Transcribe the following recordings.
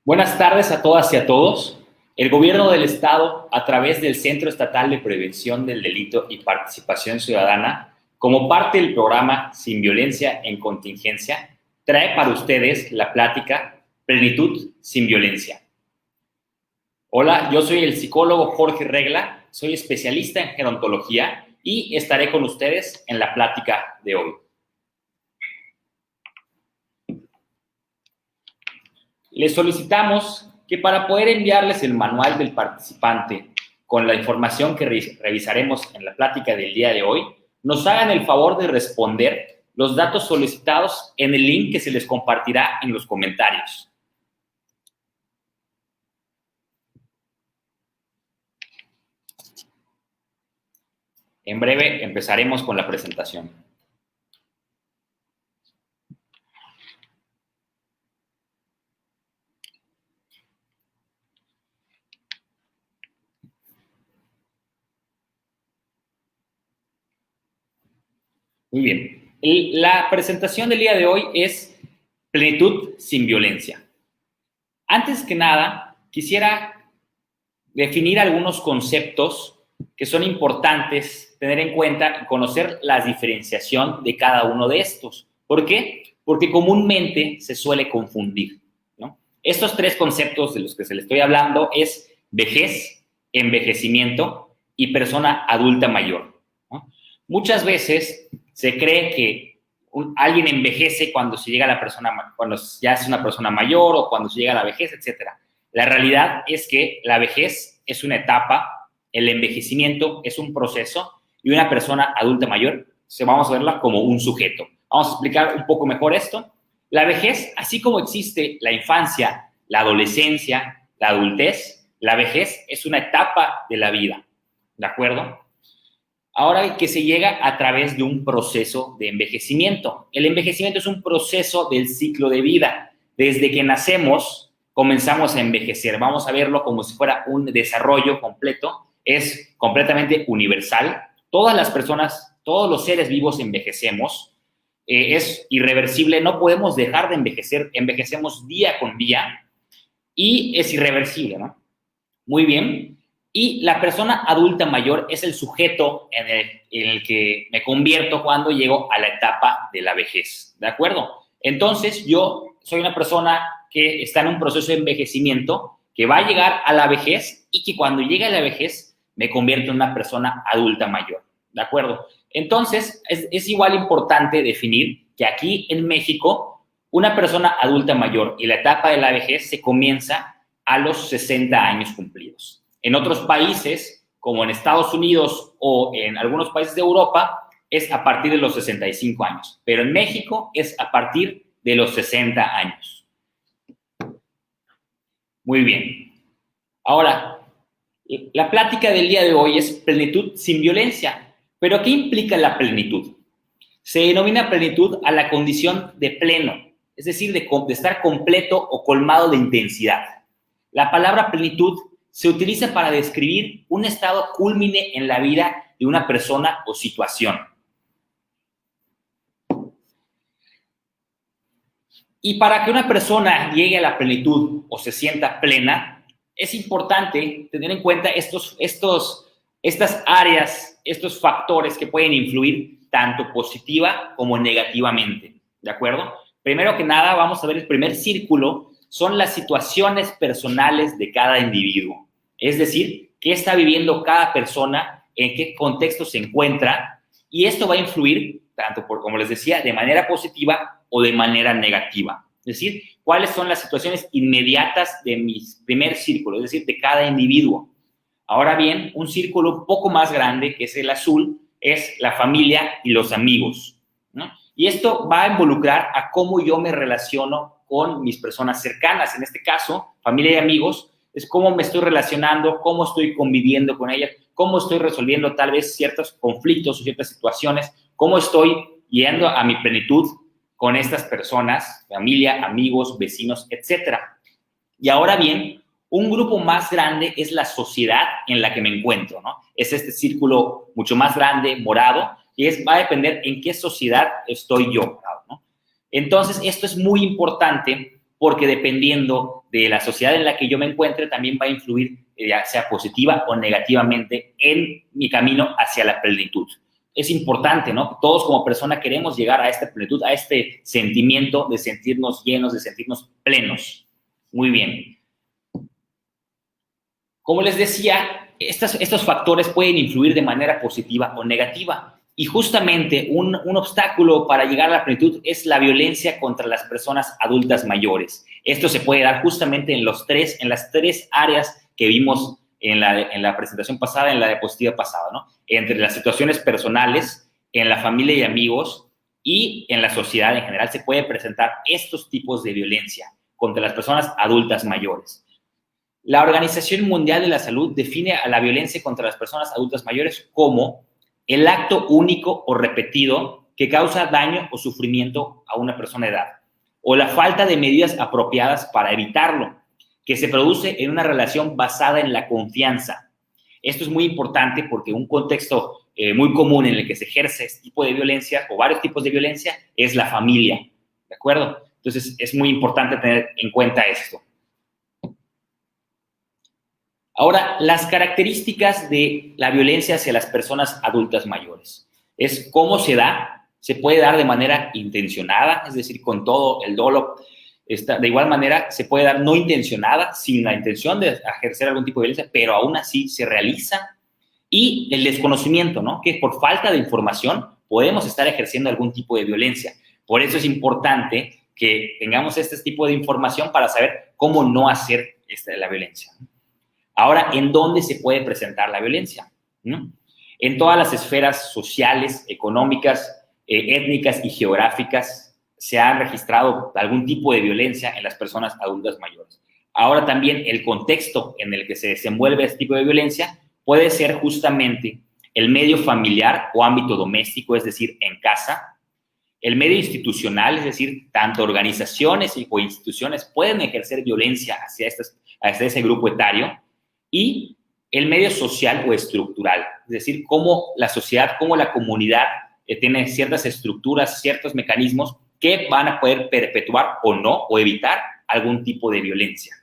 Buenas tardes a todas y a todos. El Gobierno del Estado, a través del Centro Estatal de Prevención del Delito y Participación Ciudadana, como parte del programa Sin Violencia en Contingencia, trae para ustedes la plática Plenitud sin Violencia. Hola, yo soy el psicólogo Jorge Regla, soy especialista en gerontología y estaré con ustedes en la plática de hoy. Les solicitamos que para poder enviarles el manual del participante con la información que revisaremos en la plática del día de hoy, nos hagan el favor de responder los datos solicitados en el link que se les compartirá en los comentarios. En breve empezaremos con la presentación. Muy bien. La presentación del día de hoy es Plenitud sin Violencia. Antes que nada, quisiera definir algunos conceptos que son importantes tener en cuenta y conocer la diferenciación de cada uno de estos. ¿Por qué? Porque comúnmente se suele confundir, ¿no? Estos tres conceptos de los que se les estoy hablando es vejez, envejecimiento y persona adulta mayor, ¿no? Muchas veces se cree que alguien envejece cuando se llega a la persona, cuando ya es una persona mayor o cuando se llega a la vejez, etc. La realidad es que la vejez es una etapa, el envejecimiento es un proceso y una persona adulta mayor, vamos a verla como un sujeto. Vamos a explicar un poco mejor esto. La vejez, así como existe la infancia, la adolescencia, la adultez, la vejez es una etapa de la vida, ¿de acuerdo? Ahora que se llega a través de un proceso de envejecimiento. El envejecimiento es un proceso del ciclo de vida. Desde que nacemos, comenzamos a envejecer. Vamos a verlo como si fuera un desarrollo completo. Es completamente universal. Todas las personas, todos los seres vivos envejecemos. Es irreversible. No podemos dejar de envejecer. Envejecemos día con día y es irreversible, ¿no? Muy bien. Y la persona adulta mayor es el sujeto en el que me convierto cuando llego a la etapa de la vejez, ¿de acuerdo? Entonces, yo soy una persona que está en un proceso de envejecimiento, que va a llegar a la vejez y que cuando llegue a la vejez me convierto en una persona adulta mayor, ¿de acuerdo? Entonces, es igual importante definir que aquí en México, una persona adulta mayor y la etapa de la vejez se comienza a los 60 años cumplidos. En otros países, como en Estados Unidos o en algunos países de Europa, es a partir de los 65 años. Pero en México es a partir de los 60 años. Muy bien. Ahora, la plática del día de hoy es plenitud sin violencia. ¿Pero qué implica la plenitud? Se denomina plenitud a la condición de pleno, es decir, de estar completo o colmado de intensidad. La palabra plenitud se utiliza para describir un estado cúlmine en la vida de una persona o situación. Y para que una persona llegue a la plenitud o se sienta plena, es importante tener en cuenta estas áreas, estos factores que pueden influir tanto positiva como negativamente, ¿de acuerdo? Primero que nada, vamos a ver el primer círculo, son las situaciones personales de cada individuo. Es decir, qué está viviendo cada persona, en qué contexto se encuentra, y esto va a influir, tanto como les decía, de manera positiva o de manera negativa. Es decir, cuáles son las situaciones inmediatas de mi primer círculo, es decir, de cada individuo. Ahora bien, un círculo un poco más grande, que es el azul, es la familia y los amigos, ¿no? Y esto va a involucrar a cómo yo me relaciono con mis personas cercanas, en este caso, familia y amigos, es cómo me estoy relacionando, cómo estoy conviviendo con ellas, cómo estoy resolviendo tal vez ciertos conflictos o ciertas situaciones, cómo estoy yendo a mi plenitud con estas personas, familia, amigos, vecinos, etc. Y ahora bien, un grupo más grande es la sociedad en la que me encuentro, ¿no? Es este círculo mucho más grande, morado, y va a depender en qué sociedad estoy yo, ¿no? Entonces, esto es muy importante porque dependiendo de la sociedad en la que yo me encuentre, también va a influir, ya sea positiva o negativamente, en mi camino hacia la plenitud. Es importante, ¿no? Todos como persona queremos llegar a esta plenitud, a este sentimiento de sentirnos llenos, de sentirnos plenos. Muy bien. Como les decía, estos factores pueden influir de manera positiva o negativa. Y justamente un obstáculo para llegar a la plenitud es la violencia contra las personas adultas mayores. Esto se puede dar justamente en las tres áreas que vimos en la presentación pasada, en la diapositiva pasada, ¿no? Entre las situaciones personales, en la familia y amigos y en la sociedad en general se puede presentar estos tipos de violencia contra las personas adultas mayores. La Organización Mundial de la Salud define a la violencia contra las personas adultas mayores como el acto único o repetido que causa daño o sufrimiento a una persona de edad, o la falta de medidas apropiadas para evitarlo, que se produce en una relación basada en la confianza. Esto es muy importante porque un contexto muy común en el que se ejerce este tipo de violencia o varios tipos de violencia es la familia, ¿de acuerdo? Entonces, es muy importante tener en cuenta esto. Ahora, las características de la violencia hacia las personas adultas mayores. Es cómo se da. Se puede dar de manera intencionada, es decir, con todo el dolo. De igual manera, se puede dar no intencionada, sin la intención de ejercer algún tipo de violencia, pero aún así se realiza. Y el desconocimiento, ¿no? Que por falta de información podemos estar ejerciendo algún tipo de violencia. Por eso es importante que tengamos este tipo de información para saber cómo no hacer la violencia. Ahora, ¿en dónde se puede presentar la violencia? ¿No? En todas las esferas sociales, económicas, étnicas y geográficas se ha registrado algún tipo de violencia en las personas adultas mayores. Ahora también el contexto en el que se desenvuelve este tipo de violencia puede ser justamente el medio familiar o ámbito doméstico, es decir, en casa, el medio institucional, es decir, tanto organizaciones o instituciones pueden ejercer violencia hacia ese grupo etario, y el medio social o estructural, es decir, cómo la sociedad, cómo la comunidad tiene ciertas estructuras, ciertos mecanismos que van a poder perpetuar o no, o evitar algún tipo de violencia.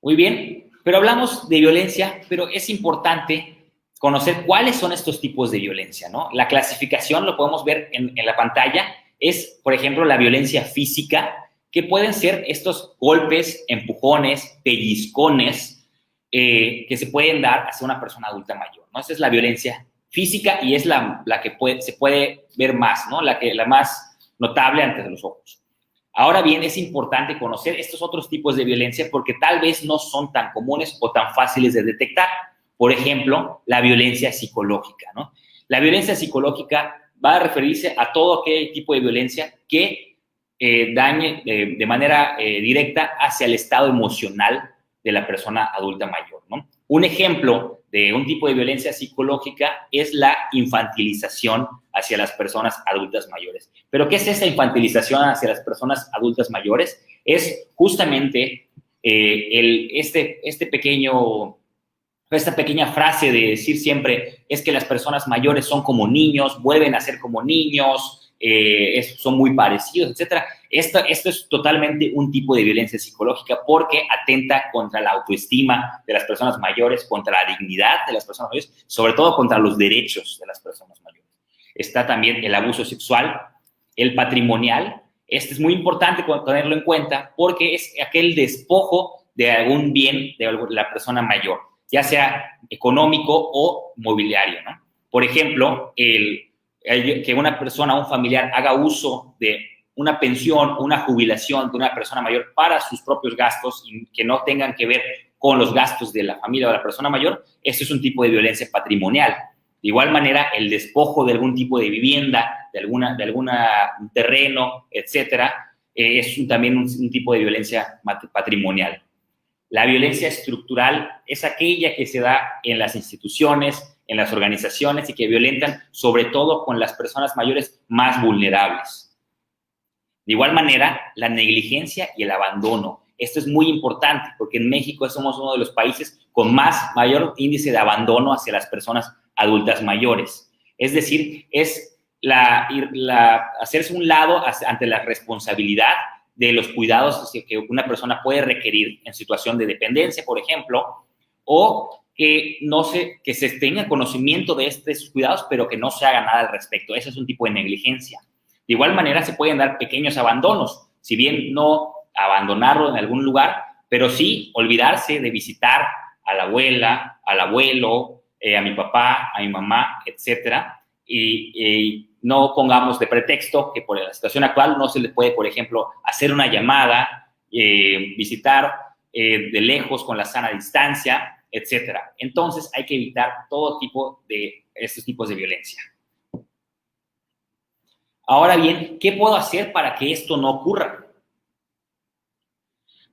Muy bien, pero hablamos de violencia, pero es importante conocer cuáles son estos tipos de violencia, ¿no? La clasificación, lo podemos ver en la pantalla, es, por ejemplo, la violencia física, que pueden ser estos golpes, empujones, pellizcones que se pueden dar hacia una persona adulta mayor, ¿no? Esa es la violencia física y es la que se puede ver más, ¿no? La más notable ante los ojos. Ahora bien, es importante conocer estos otros tipos de violencia porque tal vez no son tan comunes o tan fáciles de detectar. Por ejemplo, la violencia psicológica, ¿no? La violencia psicológica va a referirse a todo aquel tipo de violencia que dañe de manera directa hacia el estado emocional de la persona adulta mayor, ¿no? Un ejemplo de un tipo de violencia psicológica es la infantilización hacia las personas adultas mayores. ¿Pero qué es esa infantilización hacia las personas adultas mayores? Es justamente esta pequeña frase de decir siempre es que las personas mayores son como niños, vuelven a ser como niños, son muy parecidos, etc. Esto es totalmente un tipo de violencia psicológica porque atenta contra la autoestima de las personas mayores, contra la dignidad de las personas mayores, sobre todo contra los derechos de las personas mayores. Está también el abuso sexual, el patrimonial. Este es muy importante tenerlo en cuenta porque es aquel despojo de algún bien de la persona mayor, ya sea económico o mobiliario, ¿no? Por ejemplo, que una persona, un familiar, haga uso de una pensión, una jubilación de una persona mayor para sus propios gastos y que no tengan que ver con los gastos de la familia o de la persona mayor, eso es un tipo de violencia patrimonial. De igual manera, el despojo de algún tipo de vivienda, de algún terreno, etcétera, es también un tipo de violencia patrimonial. La violencia estructural es aquella que se da en las instituciones, en las organizaciones y que violentan sobre todo con las personas mayores más vulnerables. De igual manera, la negligencia y el abandono. Esto es muy importante porque en México somos uno de los países con mayor índice de abandono hacia las personas adultas mayores. Es decir, es hacerse un lado ante la responsabilidad de los cuidados que una persona puede requerir en situación de dependencia, por ejemplo, o que se tenga conocimiento de estos cuidados, pero que no se haga nada al respecto. Ese es un tipo de negligencia. De igual manera, se pueden dar pequeños abandonos, si bien no abandonarlo en algún lugar, pero sí olvidarse de visitar a la abuela, al abuelo, a mi papá, a mi mamá, etcétera, y no pongamos de pretexto que por la situación actual no se le puede, por ejemplo, hacer una llamada, visitar de lejos con la sana distancia, etcétera. Entonces, hay que evitar todo tipo de estos tipos de violencia. Ahora bien, ¿qué puedo hacer para que esto no ocurra?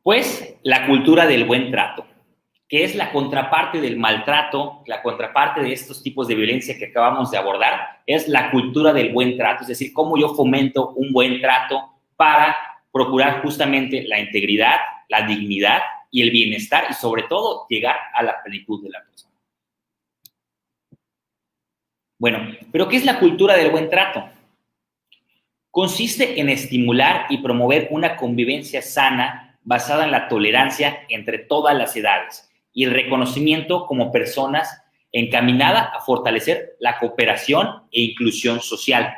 Pues la cultura del buen trato, que es la contraparte del maltrato, la contraparte de estos tipos de violencia que acabamos de abordar, es la cultura del buen trato, es decir, cómo yo fomento un buen trato para procurar justamente la integridad, la dignidad y el bienestar y sobre todo llegar a la plenitud de la persona. Bueno, ¿pero qué es la cultura del buen trato? Consiste en estimular y promover una convivencia sana basada en la tolerancia entre todas las edades y el reconocimiento como personas encaminada a fortalecer la cooperación e inclusión social.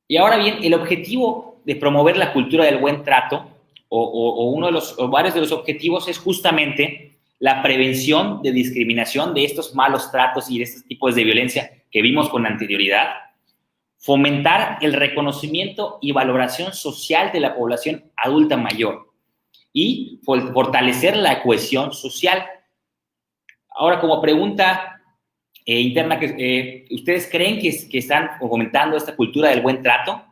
Y ahora bien, el objetivo de promover la cultura del buen trato o varios de los objetivos es justamente la prevención de discriminación de estos malos tratos y de estos tipos de violencia que vimos con anterioridad, fomentar el reconocimiento y valoración social de la población adulta mayor y fortalecer la cohesión social. Ahora, como pregunta interna, ¿ustedes creen que están fomentando esta cultura del buen trato?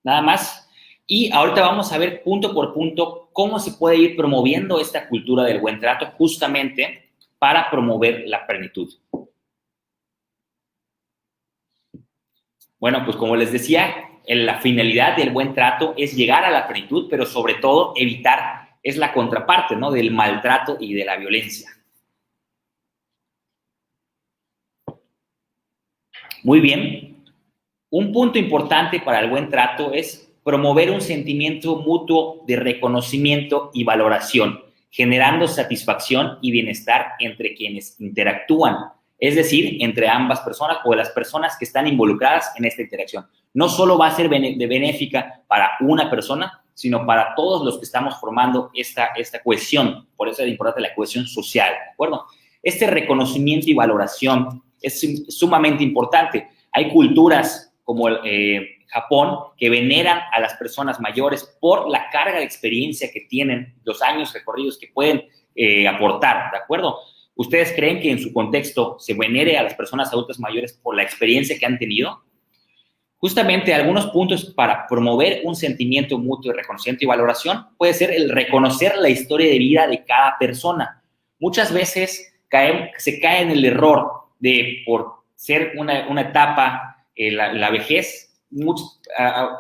Nada más. Y ahorita vamos a ver punto por punto cómo se puede ir promoviendo esta cultura del buen trato justamente para promover la plenitud. Bueno, pues como les decía, la finalidad del buen trato es llegar a la plenitud, pero sobre todo evitar, es la contraparte, ¿no?, del maltrato y de la violencia. Muy bien. Un punto importante para el buen trato es promover un sentimiento mutuo de reconocimiento y valoración, generando satisfacción y bienestar entre quienes interactúan, es decir, entre ambas personas o las personas que están involucradas en esta interacción. No solo va a ser benéfica para una persona, sino para todos los que estamos formando esta cohesión. Por eso es importante la cohesión social, ¿de acuerdo? Este reconocimiento y valoración es sumamente importante. Hay culturas como Japón, que veneran a las personas mayores por la carga de experiencia que tienen, los años recorridos que pueden aportar, ¿de acuerdo? ¿Ustedes creen que en su contexto se venere a las personas adultas mayores por la experiencia que han tenido? Justamente algunos puntos para promover un sentimiento mutuo de reconocimiento y valoración puede ser el reconocer la historia de vida de cada persona. Muchas veces se cae en el error de, por ser una etapa, la vejez,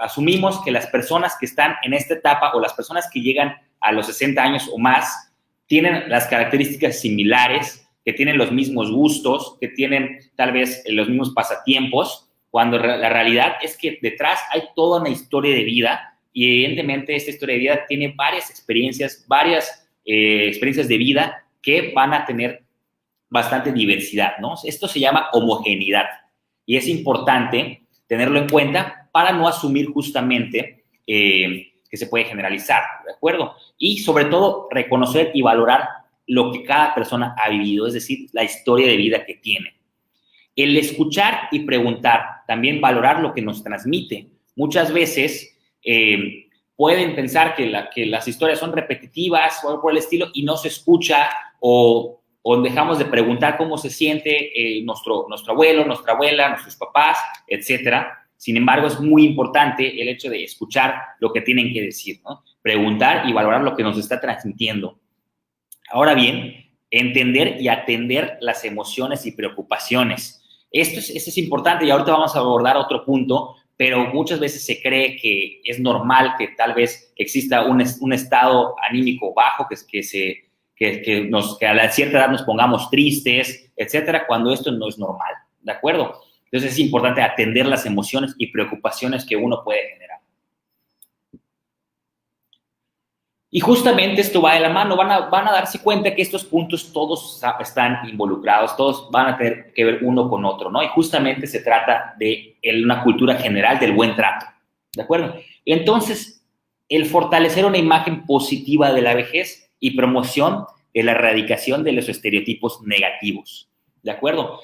asumimos que las personas que están en esta etapa o las personas que llegan a los 60 años o más tienen las características similares, que tienen los mismos gustos, que tienen tal vez los mismos pasatiempos, cuando la realidad es que detrás hay toda una historia de vida y evidentemente esta historia de vida tiene varias experiencias de vida que van a tener bastante diversidad, ¿no? Esto se llama homogeneidad y es importante tenerlo en cuenta para no asumir justamente que se puede generalizar, ¿de acuerdo? Y sobre todo reconocer y valorar lo que cada persona ha vivido, es decir, la historia de vida que tiene. El escuchar y preguntar, también valorar lo que nos transmite. Muchas veces pueden pensar que las historias son repetitivas o algo por el estilo y no se escucha o dejamos de preguntar cómo se siente nuestro abuelo, nuestra abuela, nuestros papás, etcétera. Sin embargo, es muy importante el hecho de escuchar lo que tienen que decir, ¿no? Preguntar y valorar lo que nos está transmitiendo. Ahora bien, entender y atender las emociones y preocupaciones. Eso es importante y ahorita vamos a abordar otro punto, pero muchas veces se cree que es normal que tal vez exista un estado anímico bajo, que que a la cierta edad nos pongamos tristes, etcétera, cuando esto no es normal, ¿de acuerdo? Entonces es importante atender las emociones y preocupaciones que uno puede generar. Y justamente esto va de la mano, van a darse cuenta que estos puntos todos están involucrados, todos van a tener que ver uno con otro, ¿no? Y justamente se trata de una cultura general del buen trato, ¿de acuerdo? Entonces, el fortalecer una imagen positiva de la vejez y promoción de la erradicación de los estereotipos negativos, ¿de acuerdo?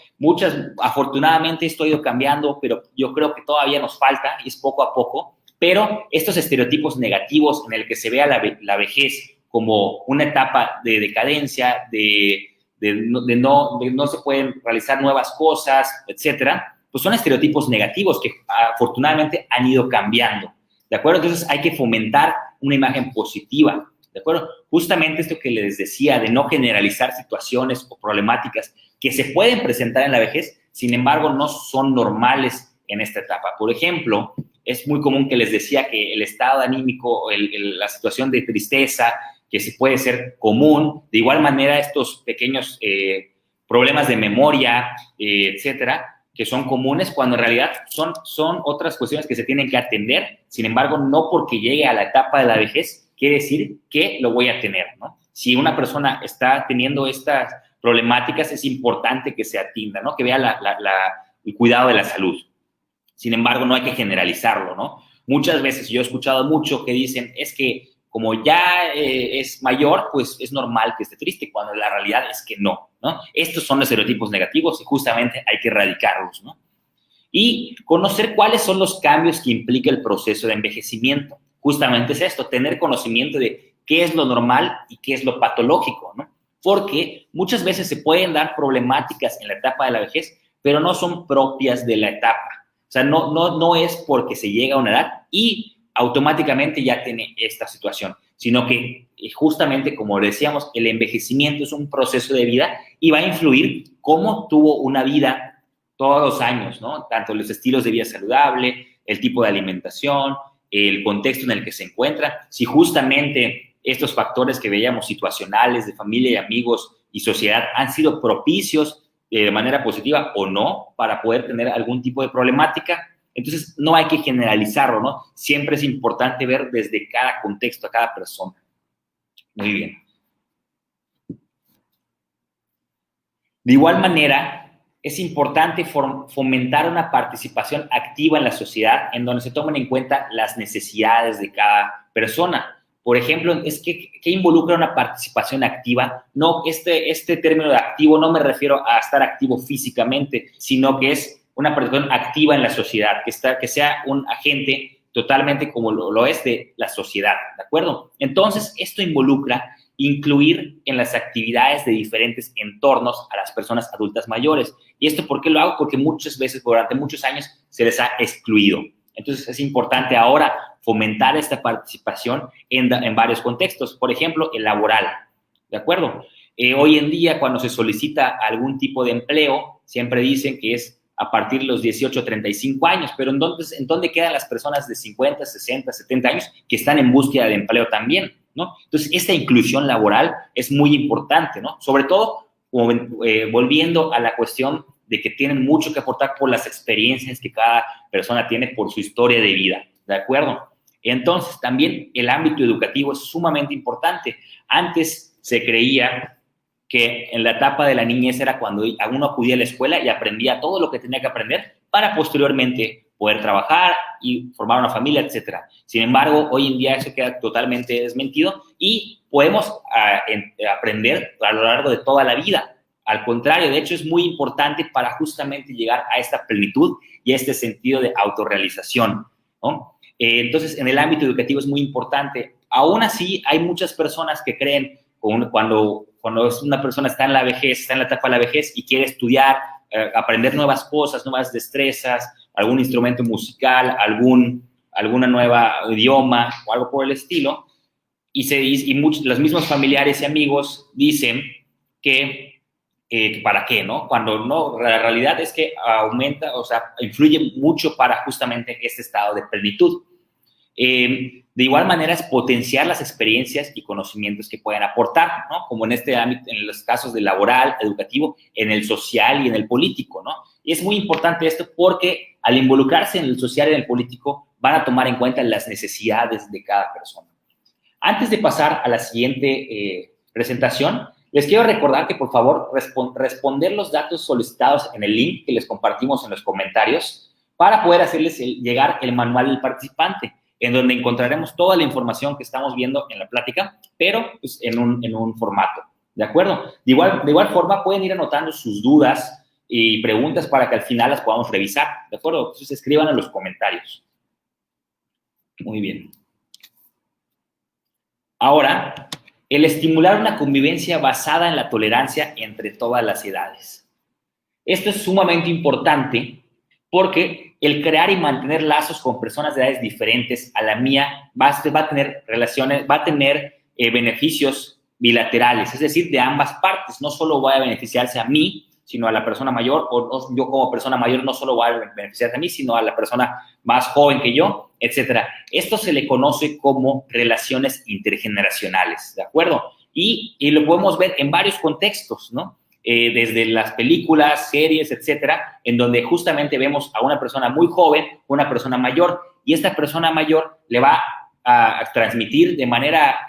Afortunadamente esto ha ido cambiando, pero yo creo que todavía nos falta y es poco a poco. Pero estos estereotipos negativos en el que se vea la vejez como una etapa de decadencia, de no se pueden realizar nuevas cosas, etcétera, pues son estereotipos negativos que afortunadamente han ido cambiando, ¿de acuerdo? Entonces hay que fomentar una imagen positiva, ¿de acuerdo? Justamente esto que les decía de no generalizar situaciones o problemáticas que se pueden presentar en la vejez, sin embargo, no son normales en esta etapa. Por ejemplo, es muy común que les decía que el estado anímico, la situación de tristeza, que se puede ser común, de igual manera estos pequeños problemas de memoria, etcétera, que son comunes cuando en realidad son otras cuestiones que se tienen que atender. Sin embargo, no porque llegue a la etapa de la vejez quiere decir que lo voy a tener, ¿no? Si una persona está teniendo estas problemáticas, es importante que se atienda, ¿no? Que vea el cuidado de la salud. Sin embargo, no hay que generalizarlo, ¿no? Muchas veces yo he escuchado mucho que dicen, es que como ya es mayor, pues es normal que esté triste, cuando la realidad es que no, ¿no? Estos son los estereotipos negativos y justamente hay que erradicarlos, ¿no? Y conocer cuáles son los cambios que implica el proceso de envejecimiento. Justamente es esto, tener conocimiento de qué es lo normal y qué es lo patológico, ¿no? Porque muchas veces se pueden dar problemáticas en la etapa de la vejez, pero no son propias de la etapa. O sea, no es porque se llega a una edad y automáticamente ya tiene esta situación, sino que justamente, como decíamos, el envejecimiento es un proceso de vida y va a influir cómo tuvo una vida todos los años, ¿no? Tanto los estilos de vida saludable, el tipo de alimentación, el contexto en el que se encuentra, si justamente estos factores que veíamos situacionales de familia y amigos y sociedad han sido propicios de manera positiva o no para poder tener algún tipo de problemática. Entonces, no hay que generalizarlo, ¿no? Siempre es importante ver desde cada contexto a cada persona. Muy bien. De igual manera, es importante fomentar una participación activa en la sociedad en donde se tomen en cuenta las necesidades de cada persona. Por ejemplo, ¿qué involucra una participación activa? No, este término de activo no me refiero a estar activo físicamente, sino que es una participación activa en la sociedad, que sea un agente totalmente como lo es de la sociedad, ¿de acuerdo? Entonces, esto involucra incluir en las actividades de diferentes entornos a las personas adultas mayores. ¿Y esto por qué lo hago? Porque muchas veces, durante muchos años, se les ha excluido. Entonces, es importante ahora fomentar esta participación en varios contextos. Por ejemplo, el laboral, ¿de acuerdo? Hoy en día, cuando se solicita algún tipo de empleo, siempre dicen que es a partir de los 18 a 35 años, pero ¿en dónde quedan las personas de 50, 60, 70 años que están en búsqueda de empleo también, ¿no? Entonces, esta inclusión laboral es muy importante, ¿no? Sobre todo, volviendo a la cuestión de que tienen mucho que aportar por las experiencias que cada persona tiene por su historia de vida, ¿de acuerdo? Entonces, también el ámbito educativo es sumamente importante. Antes se creía que en la etapa de la niñez era cuando uno acudía a la escuela y aprendía todo lo que tenía que aprender para posteriormente poder trabajar y formar una familia, etcétera. Sin embargo, hoy en día eso queda totalmente desmentido y podemos aprender a lo largo de toda la vida. Al contrario, de hecho, es muy importante para justamente llegar a esta plenitud y a este sentido de autorrealización, ¿no? Entonces, en el ámbito educativo es muy importante. Aún así, hay muchas personas que creen cuando una persona está en la vejez, está en la etapa de la vejez y quiere estudiar, aprender nuevas cosas, nuevas destrezas, algún instrumento musical, alguna nueva idioma o algo por el estilo, los mismos familiares y amigos dicen que ¿para qué, no? Cuando no, la realidad es que aumenta, o sea, influye mucho para justamente este estado de plenitud. De igual manera es potenciar las experiencias y conocimientos que pueden aportar, ¿no? Como en este ámbito, en los casos del laboral, educativo, en el social y en el político, ¿no? Y es muy importante esto porque al involucrarse en el social y en el político van a tomar en cuenta las necesidades de cada persona. Antes de pasar a la siguiente presentación, les quiero recordar que por favor responder los datos solicitados en el link que les compartimos en los comentarios para poder hacerles llegar el manual del participante, en donde encontraremos toda la información que estamos viendo en la plática, pero pues, en un formato, ¿de acuerdo? De igual forma, pueden ir anotando sus dudas y preguntas para que al final las podamos revisar, ¿de acuerdo? Entonces, escriban en los comentarios. Muy bien. Ahora, el estimular una convivencia basada en la tolerancia entre todas las edades. Esto es sumamente importante porque el crear y mantener lazos con personas de edades diferentes a la mía va a tener relaciones, va a tener beneficios bilaterales, es decir, de ambas partes. No solo va a beneficiarse a mí, sino a la persona mayor, o yo como persona mayor no solo voy a beneficiarse a mí, sino a la persona más joven que yo, etcétera. Esto se le conoce como relaciones intergeneracionales, ¿de acuerdo? Y lo podemos ver en varios contextos, ¿no? Desde las películas, series, etcétera, en donde justamente vemos a una persona muy joven, una persona mayor, y esta persona mayor le va a transmitir de manera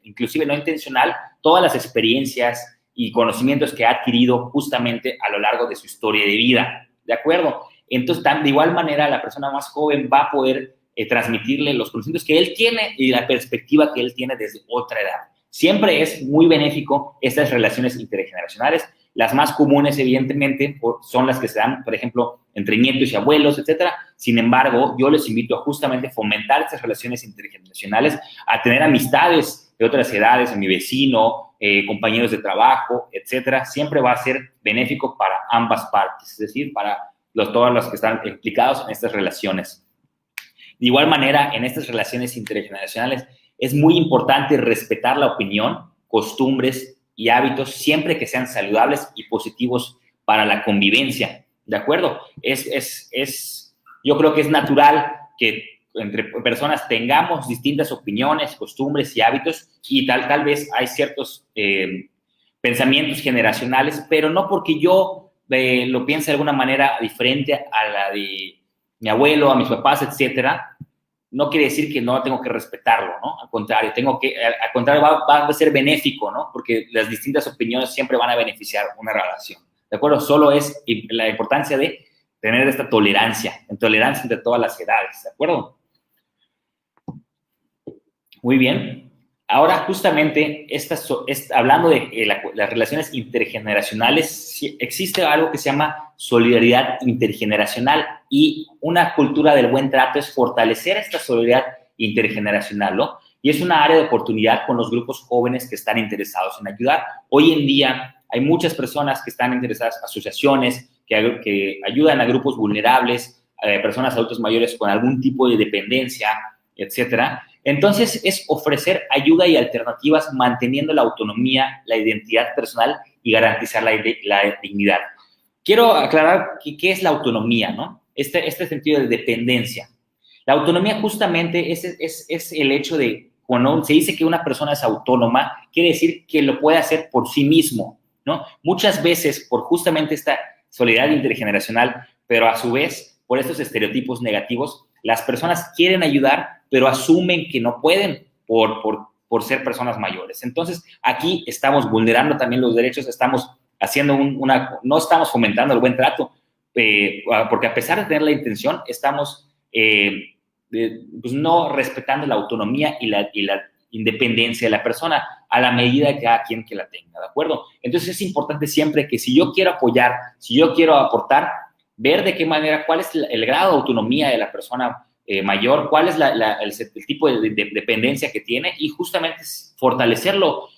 inclusive no intencional todas las experiencias y conocimientos que ha adquirido justamente a lo largo de su historia de vida, ¿de acuerdo? Entonces, de igual manera, la persona más joven va a poder transmitirle los conocimientos que él tiene y la perspectiva que él tiene desde otra edad. Siempre es muy benéfico estas relaciones intergeneracionales. Las más comunes, evidentemente, son las que se dan, por ejemplo, entre nietos y abuelos, etcétera. Sin embargo, yo les invito a justamente fomentar estas relaciones intergeneracionales, a tener amistades de otras edades, a mi vecino, compañeros de trabajo, etcétera. Siempre va a ser benéfico para ambas partes, es decir, para todos los que están implicados en estas relaciones. De igual manera, en estas relaciones intergeneracionales es muy importante respetar la opinión, costumbres y hábitos siempre que sean saludables y positivos para la convivencia, ¿de acuerdo? Yo creo que es natural que entre personas tengamos distintas opiniones, costumbres y hábitos y tal vez hay ciertos pensamientos generacionales, pero no porque yo lo piense de alguna manera diferente a la de mi abuelo, a mis papás, etcétera, no quiere decir que no tengo que respetarlo, ¿no? Al contrario, va a ser benéfico, ¿no? Porque las distintas opiniones siempre van a beneficiar una relación, ¿de acuerdo? Solo es la importancia de tener esta tolerancia entre todas las edades, ¿de acuerdo? Muy bien. Ahora, justamente, hablando de las relaciones intergeneracionales, existe algo que se llama solidaridad intergeneracional y una cultura del buen trato es fortalecer esta solidaridad intergeneracional, ¿no? Y es una área de oportunidad con los grupos jóvenes que están interesados en ayudar. Hoy en día hay muchas personas que están interesadas, asociaciones que ayudan a grupos vulnerables, personas adultos mayores con algún tipo de dependencia, etcétera. Entonces, es ofrecer ayuda y alternativas manteniendo la autonomía, la identidad personal y garantizar la dignidad. Quiero aclarar qué es la autonomía, ¿no? Este sentido de dependencia. La autonomía justamente es el hecho de, cuando se dice que una persona es autónoma, quiere decir que lo puede hacer por sí mismo, ¿no? Muchas veces, por justamente esta solidaridad intergeneracional, pero a su vez, por estos estereotipos negativos, las personas quieren ayudar, pero asumen que no pueden por ser personas mayores. Entonces, aquí estamos vulnerando también los derechos, estamos haciendo no estamos fomentando el buen trato, porque a pesar de tener la intención, estamos pues no respetando la autonomía y la independencia de la persona a la medida de cada quien que la tenga, ¿de acuerdo? Entonces, es importante siempre que si yo quiero apoyar, si yo quiero aportar, ver de qué manera, cuál es el grado de autonomía de la persona mayor, cuál es el tipo de dependencia que tiene y justamente fortalecerlo,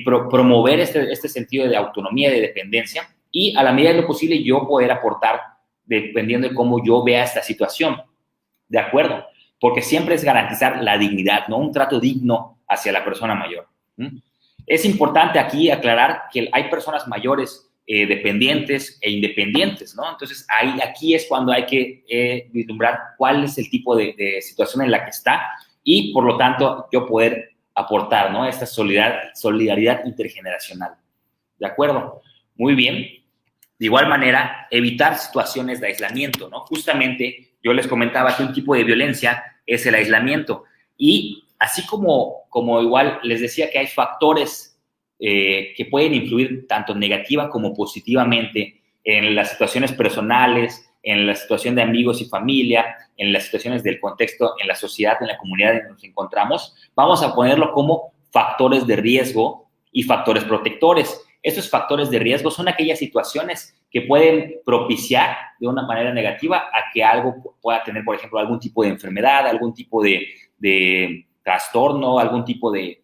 promover este sentido de autonomía y de dependencia y a la medida de lo posible yo poder aportar dependiendo de cómo yo vea esta situación, ¿de acuerdo? Porque siempre es garantizar la dignidad, ¿no? Un trato digno hacia la persona mayor. Es importante aquí aclarar que hay personas mayores dependientes e independientes, ¿no? Entonces, aquí es cuando hay que vislumbrar cuál es el tipo de situación en la que está y, por lo tanto, yo poder aportar, ¿no? Esta solidaridad intergeneracional. ¿De acuerdo? Muy bien. De igual manera, evitar situaciones de aislamiento, ¿no? Justamente, yo les comentaba que un tipo de violencia es el aislamiento. Y así como igual les decía que hay factores que pueden influir tanto negativa como positivamente en las situaciones personales, en la situación de amigos y familia, en las situaciones del contexto, en la sociedad, en la comunidad en la que nos encontramos, vamos a ponerlo como factores de riesgo y factores protectores. Estos factores de riesgo son aquellas situaciones que pueden propiciar de una manera negativa a que algo pueda tener, por ejemplo, algún tipo de enfermedad, algún tipo de trastorno, algún tipo de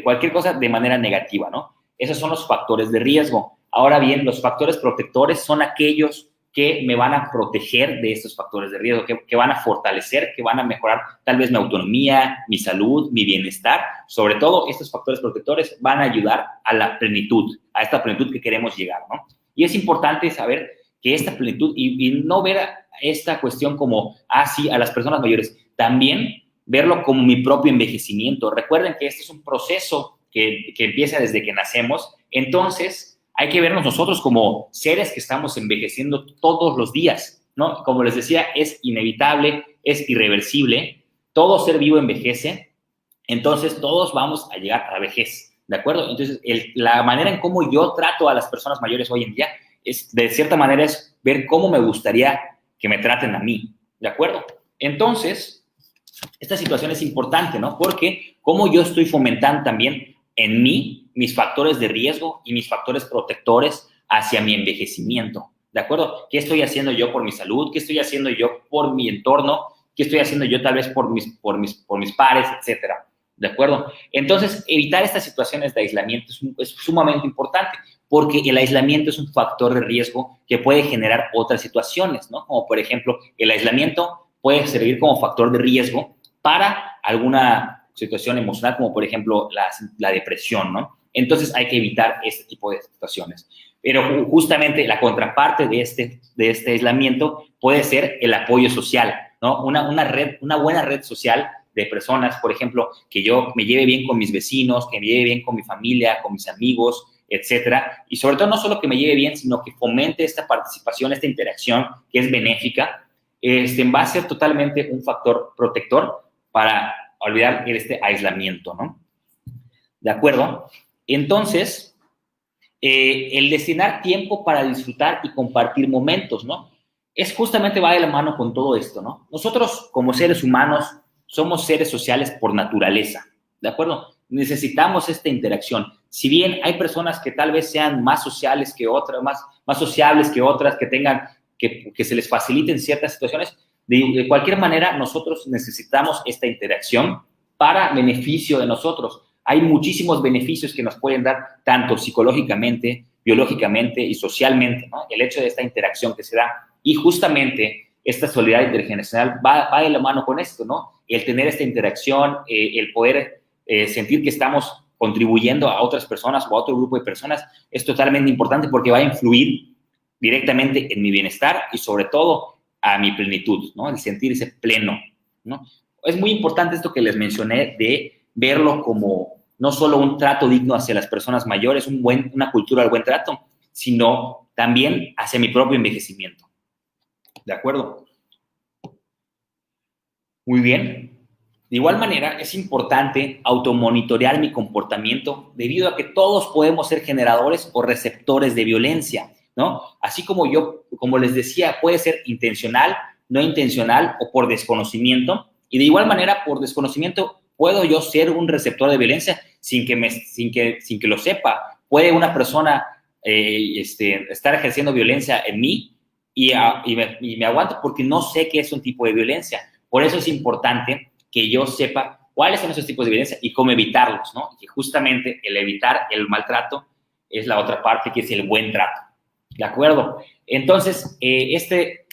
cualquier cosa de manera negativa, ¿no? Esos son los factores de riesgo. Ahora bien, los factores protectores son aquellos que me van a proteger de estos factores de riesgo, que van a fortalecer, que van a mejorar tal vez mi autonomía, mi salud, mi bienestar. Sobre todo, estos factores protectores van a ayudar a la plenitud, a esta plenitud que queremos llegar, ¿no? Y es importante saber que esta plenitud, y no ver esta cuestión como, sí, a las personas mayores, también verlo como mi propio envejecimiento. Recuerden que este es un proceso que empieza desde que nacemos, entonces hay que vernos nosotros como seres que estamos envejeciendo todos los días, ¿no? Como les decía, es inevitable, es irreversible, todo ser vivo envejece, entonces todos vamos a llegar a la vejez, ¿de acuerdo? Entonces, la manera en cómo yo trato a las personas mayores hoy en día es, de cierta manera, es ver cómo me gustaría que me traten a mí, ¿de acuerdo? Entonces, esta situación es importante, ¿no? Porque cómo yo estoy fomentando también en mí mis factores de riesgo y mis factores protectores hacia mi envejecimiento, ¿de acuerdo? ¿Qué estoy haciendo yo por mi salud? ¿Qué estoy haciendo yo por mi entorno? ¿Qué estoy haciendo yo tal vez por mis pares, etcétera? ¿De acuerdo? Entonces, evitar estas situaciones de aislamiento es sumamente importante, porque el aislamiento es un factor de riesgo que puede generar otras situaciones, ¿no? Como, por ejemplo, el aislamiento puede servir como factor de riesgo para alguna situación emocional, como por ejemplo la depresión, ¿no? Entonces hay que evitar este tipo de situaciones. Pero justamente la contraparte de este aislamiento puede ser el apoyo social, ¿no? Una buena red social de personas, por ejemplo, que yo me lleve bien con mis vecinos, que me lleve bien con mi familia, con mis amigos, etcétera. Y sobre todo no solo que me lleve bien, sino que fomente esta participación, esta interacción que es benéfica, va a ser totalmente un factor protector para olvidar este aislamiento, ¿no? ¿De acuerdo? Entonces, el destinar tiempo para disfrutar y compartir momentos, ¿no? Es justamente va de la mano con todo esto, ¿no? Nosotros, como seres humanos, somos seres sociales por naturaleza, ¿de acuerdo? Necesitamos esta interacción. Si bien hay personas que tal vez sean más sociales que otras, más sociables que otras, que tengan, que se les faciliten ciertas situaciones, de cualquier manera, nosotros necesitamos esta interacción para beneficio de nosotros. Hay muchísimos beneficios que nos pueden dar, tanto psicológicamente, biológicamente y socialmente, ¿no? El hecho de esta interacción que se da. Y justamente esta solidaridad intergeneracional va de la mano con esto, ¿no? El tener esta interacción, el poder sentir que estamos contribuyendo a otras personas o a otro grupo de personas, es totalmente importante porque va a influir directamente en mi bienestar y sobre todo a mi plenitud, ¿no? El sentirse pleno, ¿no? Es muy importante esto que les mencioné de verlo como no solo un trato digno hacia las personas mayores, una cultura del buen trato, sino también hacia mi propio envejecimiento. ¿De acuerdo? Muy bien. De igual manera, es importante automonitorear mi comportamiento debido a que todos podemos ser generadores o receptores de violencia, ¿no? Así como yo, como les decía, puede ser intencional, no intencional o por desconocimiento. Y de igual manera, por desconocimiento, puedo yo ser un receptor de violencia sin que lo sepa. Puede una persona estar ejerciendo violencia en mí y me aguanto porque no sé qué es un tipo de violencia. Por eso es importante que yo sepa cuáles son esos tipos de violencia y cómo evitarlos, ¿no? Y que justamente el evitar el maltrato es la otra parte, que es el buen trato. ¿De acuerdo? Entonces,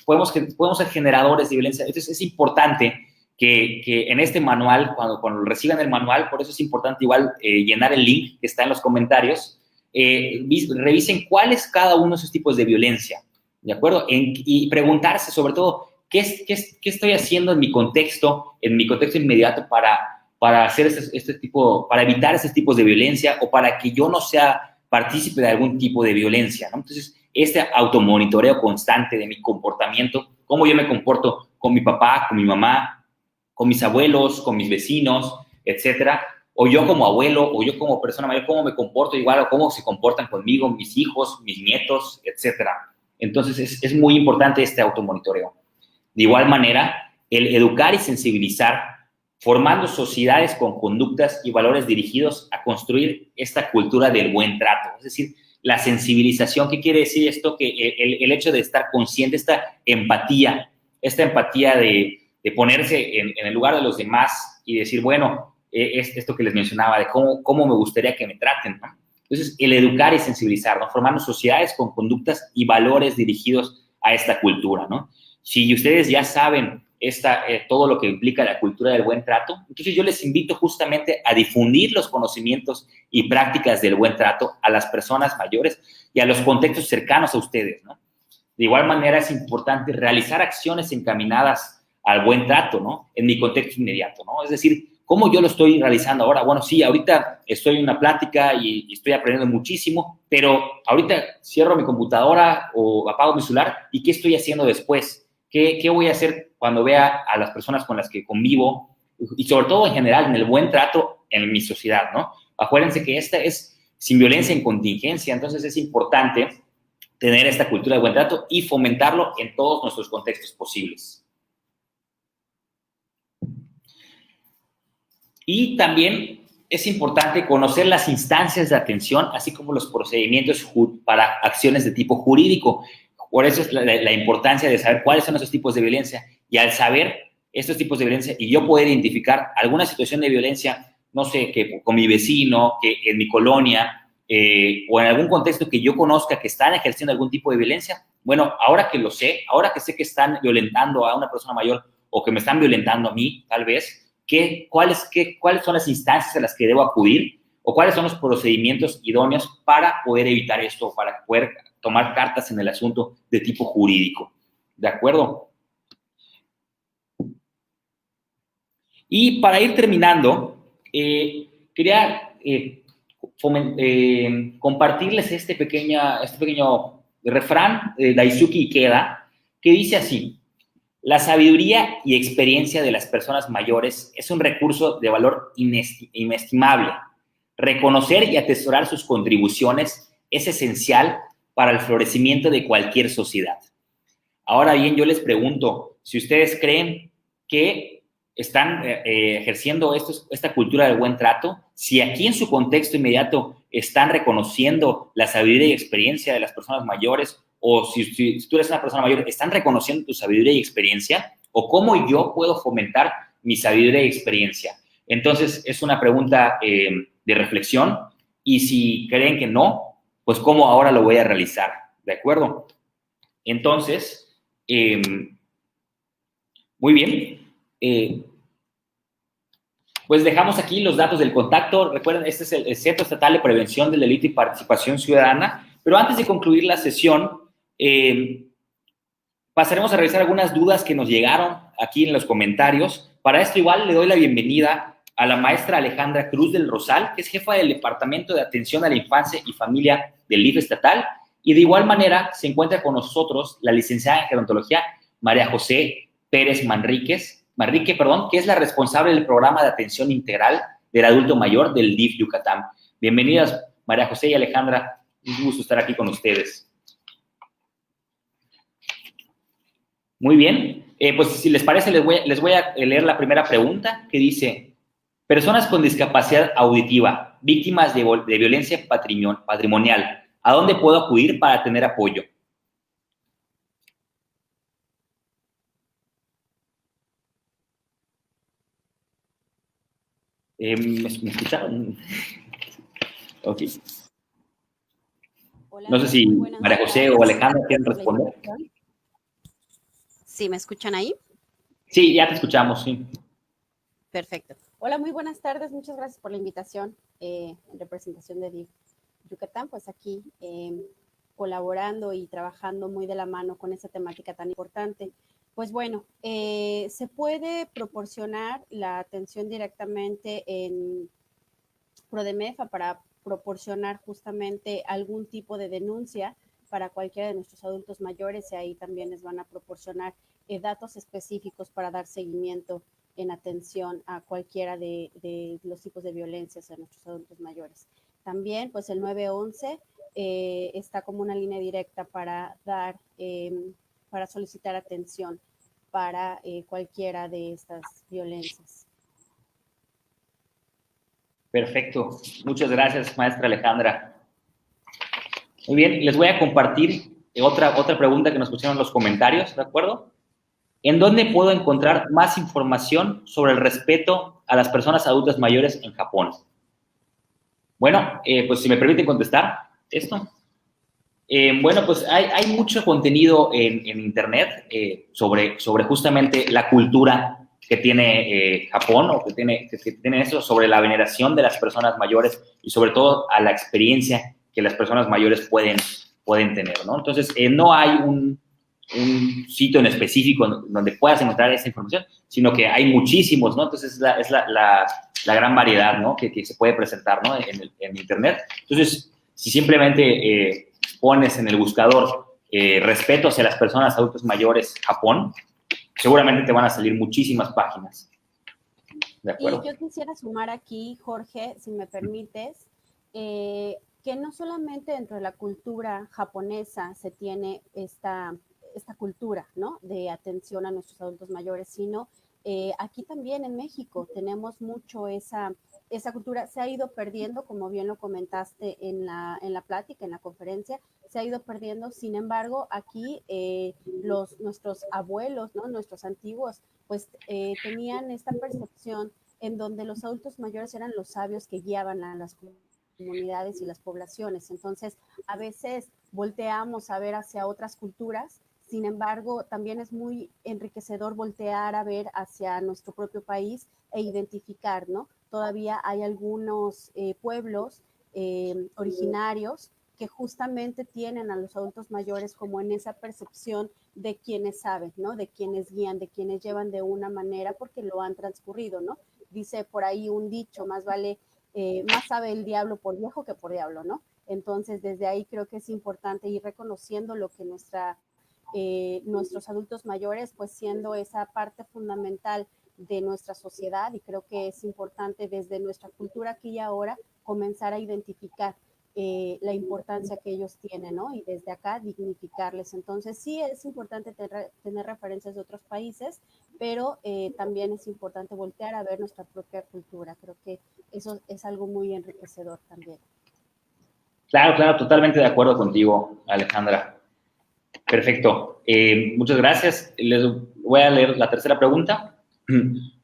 podemos ser generadores de violencia. Entonces, es importante que en este manual, cuando reciban el manual, por eso es importante igual llenar el link que está en los comentarios, revisen cuál es cada uno de esos tipos de violencia, ¿de acuerdo? Y preguntarse sobre todo, qué estoy haciendo en mi contexto inmediato para hacer para evitar esos tipos de violencia o para que yo no sea partícipe de algún tipo de violencia, ¿no? Entonces, este automonitoreo constante de mi comportamiento, cómo yo me comporto con mi papá, con mi mamá, con mis abuelos, con mis vecinos, etcétera, o yo como abuelo, o yo como persona mayor, cómo me comporto igual, o cómo se comportan conmigo mis hijos, mis nietos, etcétera. Entonces, es muy importante este automonitoreo. De igual manera, el educar y sensibilizar, formando sociedades con conductas y valores dirigidos a construir esta cultura del buen trato. Es decir, la sensibilización, ¿qué quiere decir esto? Que el hecho de estar consciente, esta empatía de ponerse en el lugar de los demás y decir, bueno, es esto que les mencionaba, de cómo me gustaría que me traten, ¿no? Entonces, el educar y sensibilizar, ¿no? Formando sociedades con conductas y valores dirigidos a esta cultura, ¿no? Si ustedes ya saben todo lo que implica la cultura del buen trato, entonces yo les invito justamente a difundir los conocimientos y prácticas del buen trato a las personas mayores y a los contextos cercanos a ustedes, ¿no? De igual manera es importante realizar acciones encaminadas al buen trato, ¿no? En mi contexto inmediato, ¿no? Es decir, ¿cómo yo lo estoy realizando ahora? Bueno, sí, ahorita estoy en una plática y estoy aprendiendo muchísimo, pero ahorita cierro mi computadora o apago mi celular y ¿qué estoy haciendo después? ¿Qué voy a hacer cuando vea a las personas con las que convivo? Y sobre todo en general, en el buen trato en mi sociedad, ¿no? Acuérdense que esta es sin violencia en contingencia, entonces es importante tener esta cultura de buen trato y fomentarlo en todos nuestros contextos posibles. Y también es importante conocer las instancias de atención, así como los procedimientos para acciones de tipo jurídico. Por eso es la importancia de saber cuáles son esos tipos de violencia. Y al saber estos tipos de violencia y yo poder identificar alguna situación de violencia, no sé, que con mi vecino, que en mi colonia, o en algún contexto que yo conozca que están ejerciendo algún tipo de violencia, bueno, ahora que lo sé, ahora que sé que están violentando a una persona mayor o que me están violentando a mí, tal vez, ¿cuáles son las instancias a las que debo acudir o cuáles son los procedimientos idóneos para poder evitar esto, para poder tomar cartas en el asunto de tipo jurídico? ¿De acuerdo? Y para ir terminando, quería compartirles este pequeño refrán de Daisuke Ikeda, que dice así: la sabiduría y experiencia de las personas mayores es un recurso de valor inestimable. Reconocer y atesorar sus contribuciones es esencial para el florecimiento de cualquier sociedad. Ahora bien, yo les pregunto, si ustedes creen que están ejerciendo esta cultura del buen trato, si aquí en su contexto inmediato están reconociendo la sabiduría y experiencia de las personas mayores, o si tú eres una persona mayor, están reconociendo tu sabiduría y experiencia, o cómo yo puedo fomentar mi sabiduría y experiencia. Entonces, es una pregunta de reflexión, y si creen que no, pues cómo ahora lo voy a realizar, ¿de acuerdo? Entonces, muy bien. Pues dejamos aquí los datos del contacto. Recuerden, este es el Centro Estatal de Prevención del Delito y Participación Ciudadana. Pero antes de concluir la sesión, pasaremos a revisar algunas dudas que nos llegaron aquí en los comentarios. Para esto igual le doy la bienvenida a la maestra Alejandra Cruz del Rosal, que es jefa del Departamento de Atención a la Infancia y Familia del DIF estatal. Y de igual manera se encuentra con nosotros la licenciada en Gerontología María José Pérez Manrique, que es la responsable del programa de atención integral del adulto mayor del DIF Yucatán. Bienvenidas, María José y Alejandra. Un gusto estar aquí con ustedes. Muy bien. Pues si les parece, les voy a leer la primera pregunta que dice: personas con discapacidad auditiva, víctimas de violencia patrimonial, ¿a dónde puedo acudir para tener apoyo? ¿Me escucharon? Ok. Hola, No sé si María José o Alejandra quieren responder. ¿Sí me escuchan ahí? Sí, ya te escuchamos, sí. Perfecto. Hola, muy buenas tardes. Muchas gracias por la invitación en representación de DIF Yucatán. Pues aquí colaborando y trabajando muy de la mano con esta temática tan importante. Pues bueno, se puede proporcionar la atención directamente en PRODEMEFA para proporcionar justamente algún tipo de denuncia para cualquiera de nuestros adultos mayores y ahí también les van a proporcionar datos específicos para dar seguimiento en atención a cualquiera de los tipos de violencias a nuestros adultos mayores. También, pues el 911 está como una línea directa para dar, para solicitar atención para cualquiera de estas violencias. Perfecto. Muchas gracias, maestra Alejandra. Muy bien, les voy a compartir otra pregunta que nos pusieron en los comentarios, ¿de acuerdo? ¿En dónde puedo encontrar más información sobre el respeto a las personas adultas mayores en Japón? Bueno, pues si me permiten contestar esto. Bueno, pues hay mucho contenido en Internet sobre justamente la cultura que tiene Japón o que tiene eso sobre la veneración de las personas mayores y sobre todo a la experiencia que las personas mayores pueden tener, ¿no? Entonces, no hay un sitio en específico donde puedas encontrar esa información, sino que hay muchísimos, ¿no? Entonces, es la gran variedad, ¿no? Que se puede presentar, ¿no? En Internet. Entonces, si simplemente pones en el buscador respeto hacia las personas adultas mayores Japón, seguramente te van a salir muchísimas páginas. ¿De acuerdo? Y yo quisiera sumar aquí, Jorge, si me permites, que no solamente dentro de la cultura japonesa se tiene esta cultura, ¿no?, de atención a nuestros adultos mayores, sino aquí también en México tenemos mucho esa cultura. Se ha ido perdiendo, como bien lo comentaste en la plática, en la conferencia, se ha ido perdiendo. Sin embargo, aquí nuestros abuelos, ¿no?, nuestros antiguos, pues tenían esta percepción en donde los adultos mayores eran los sabios que guiaban a las comunidades y las poblaciones. Entonces, a veces volteamos a ver hacia otras culturas. Sin embargo, también es muy enriquecedor voltear a ver hacia nuestro propio país e identificar, ¿no? Todavía hay algunos pueblos originarios que justamente tienen a los adultos mayores como en esa percepción de quienes saben, ¿no? De quienes guían, de quienes llevan de una manera porque lo han transcurrido, ¿no? Dice por ahí un dicho, más vale, más sabe el diablo por viejo que por diablo, ¿no? Entonces, desde ahí creo que es importante ir reconociendo lo que nuestros adultos mayores, pues siendo esa parte fundamental de nuestra sociedad, y creo que es importante desde nuestra cultura aquí y ahora comenzar a identificar la importancia que ellos tienen, ¿no? Y desde acá dignificarles. Entonces, sí es importante tener referencias de otros países, pero también es importante voltear a ver nuestra propia cultura. Creo que eso es algo muy enriquecedor también. Claro, claro, totalmente de acuerdo contigo, Alejandra. Perfecto. Muchas gracias. Les voy a leer la tercera pregunta.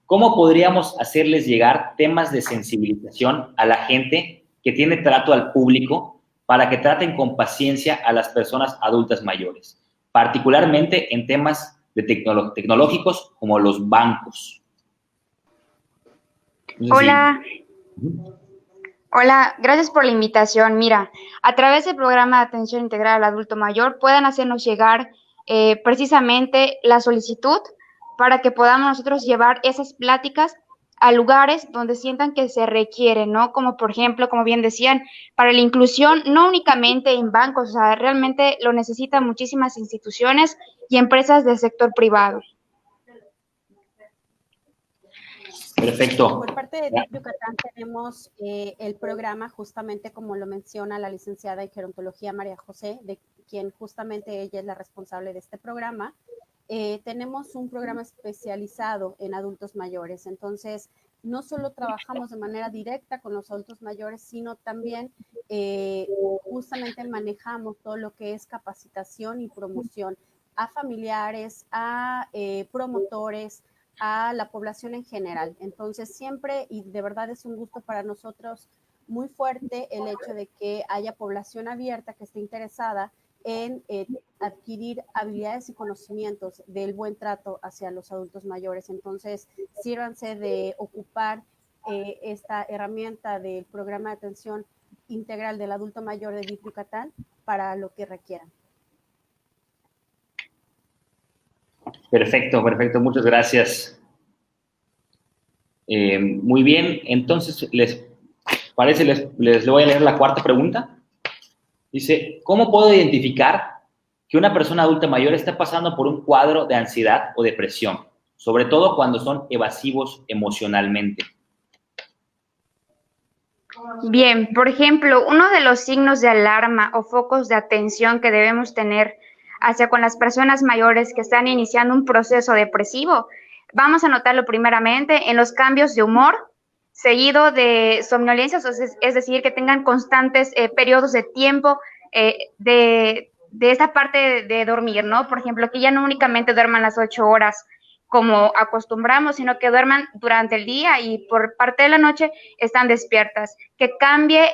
¿Cómo podríamos hacerles llegar temas de sensibilización a la gente que tiene trato al público para que traten con paciencia a las personas adultas mayores, particularmente en temas de tecnológicos como los bancos? No sé Hola, si... hola, gracias por la invitación. Mira, a través del programa de atención integral al adulto mayor pueden hacernos llegar precisamente la solicitud para que podamos nosotros llevar esas pláticas a lugares donde sientan que se requieren, ¿no? Como por ejemplo, como bien decían, para la inclusión, no únicamente en bancos, o sea, realmente lo necesitan muchísimas instituciones y empresas del sector privado. Perfecto. Por parte de DIF Yucatán tenemos el programa, justamente como lo menciona la licenciada en gerontología María José, de quien justamente ella es la responsable de este programa. Tenemos un programa especializado en adultos mayores. Entonces, no solo trabajamos de manera directa con los adultos mayores, sino también justamente manejamos todo lo que es capacitación y promoción a familiares, a promotores, a la población en general. Entonces, siempre, y de verdad es un gusto para nosotros muy fuerte el hecho de que haya población abierta que esté interesada en adquirir habilidades y conocimientos del buen trato hacia los adultos mayores. Entonces, sírvanse de ocupar esta herramienta del programa de atención integral del adulto mayor de DIF Yucatán para lo que requieran. Perfecto, perfecto. Muchas gracias. Muy bien. Entonces, ¿les parece? Les voy a leer la cuarta pregunta. Dice, ¿cómo puedo identificar que una persona adulta mayor está pasando por un cuadro de ansiedad o depresión? Sobre todo cuando son evasivos emocionalmente. Bien, por ejemplo, uno de los signos de alarma o focos de atención que debemos tener hacia con las personas mayores que están iniciando un proceso depresivo, vamos a notarlo primeramente en los cambios de humor, seguido de somnolencias, es decir, que tengan constantes periodos de tiempo de esta parte de dormir, ¿no? Por ejemplo, que ya no únicamente duerman las 8 horas como acostumbramos, sino que duerman durante el día y por parte de la noche están despiertas, que cambie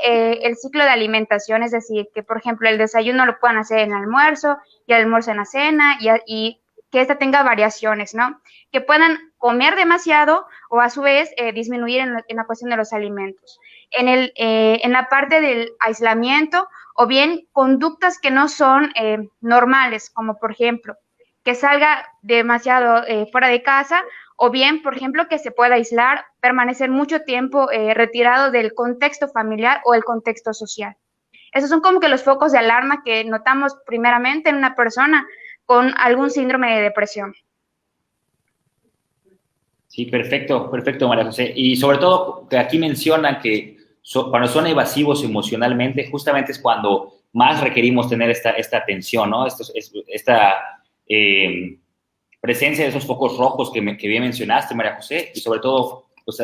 el ciclo de alimentación, es decir, que por ejemplo el desayuno lo puedan hacer en el almuerzo y el almuerzo en la cena y que esta tenga variaciones, ¿no? Que puedan comer demasiado o a su vez disminuir en la cuestión de los alimentos. En la parte del aislamiento o bien conductas que no son normales, como por ejemplo que salga demasiado fuera de casa o bien, por ejemplo, que se pueda aislar, permanecer mucho tiempo retirado del contexto familiar o el contexto social. Esos son como que los focos de alarma que notamos primeramente en una persona con algún síndrome de depresión. Sí, perfecto, perfecto, María José. Y sobre todo, que aquí mencionan que cuando son evasivos emocionalmente, justamente es cuando más requerimos tener esta atención, ¿no? Esta presencia de esos focos rojos que bien mencionaste, María José, y sobre todo, pues,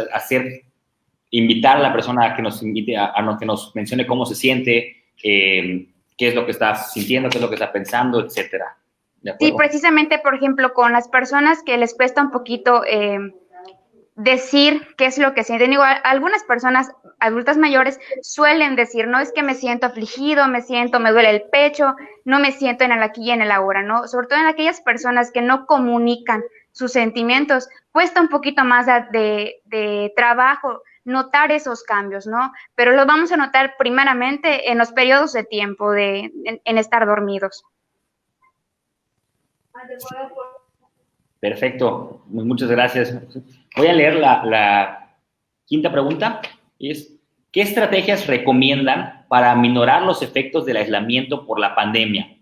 invitar a la persona a que nos invite, a que nos mencione cómo se siente, qué es lo que está sintiendo, qué es lo que está pensando, etcétera. ¿De Sí, acuerdo? precisamente, por ejemplo, con las personas que les cuesta un poquito decir qué es lo que sienten. Igual, algunas personas adultas mayores suelen decir, no es que me siento afligido, me duele el pecho, no me siento en el aquí y en el ahora, ¿no? Sobre todo en aquellas personas que no comunican sus sentimientos, cuesta un poquito más de trabajo notar esos cambios, ¿no? Pero lo vamos a notar primeramente en los periodos de tiempo en estar dormidos. Perfecto, muchas gracias. Voy a leer la quinta pregunta. Es, ¿qué estrategias recomiendan para minorar los efectos del aislamiento por la pandemia?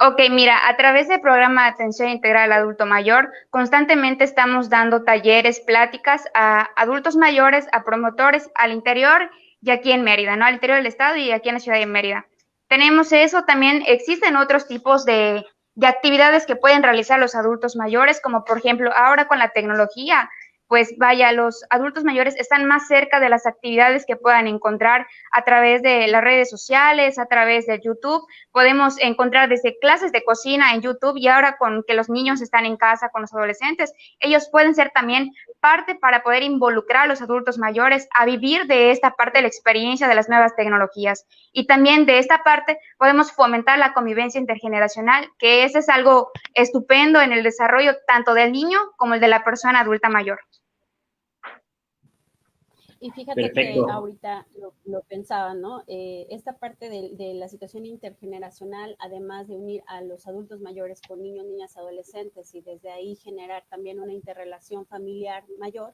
Ok, mira, a través del programa de atención integral al adulto mayor, constantemente estamos dando talleres, pláticas a adultos mayores, a promotores al interior y aquí en Mérida, ¿no? Al interior del estado y aquí en la ciudad de Mérida. Tenemos eso, también existen otros tipos de actividades que pueden realizar los adultos mayores, como por ejemplo ahora con la tecnología, pues vaya, los adultos mayores están más cerca de las actividades que puedan encontrar a través de las redes sociales, a través de YouTube. Podemos encontrar desde clases de cocina en YouTube y ahora con que los niños están en casa con los adolescentes, ellos pueden ser también parte para poder involucrar a los adultos mayores a vivir de esta parte de la experiencia de las nuevas tecnologías. Y también de esta parte podemos fomentar la convivencia intergeneracional, que ese es algo estupendo en el desarrollo tanto del niño como el de la persona adulta mayor. Y fíjate que Perfecto. ahorita lo pensaba, ¿no? Esta parte de la situación intergeneracional, además de unir a los adultos mayores con niños, niñas, adolescentes y desde ahí generar también una interrelación familiar mayor,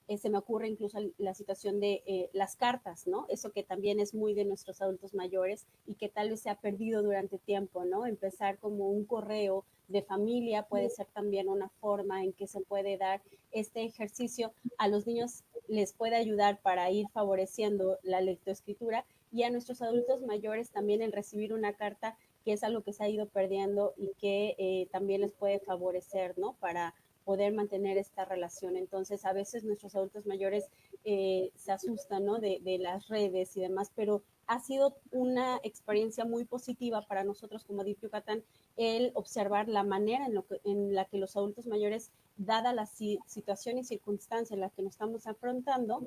se me ocurre incluso la situación de las cartas, ¿no? Eso que también es muy de nuestros adultos mayores y que tal vez se ha perdido durante tiempo, ¿no? Empezar como un correo de familia puede ser también una forma en que se puede dar este ejercicio. A los niños les puede ayudar para ir favoreciendo la lectoescritura y a nuestros adultos mayores también el recibir una carta, que es algo que se ha ido perdiendo y que también les puede favorecer, ¿no? Para poder mantener esta relación. Entonces, a veces nuestros adultos mayores se asustan, ¿no? De las redes y demás, pero ha sido una experiencia muy positiva para nosotros como DIF Yucatán el observar la manera en la que los adultos mayores, dada la situación y circunstancia en la que nos estamos afrontando,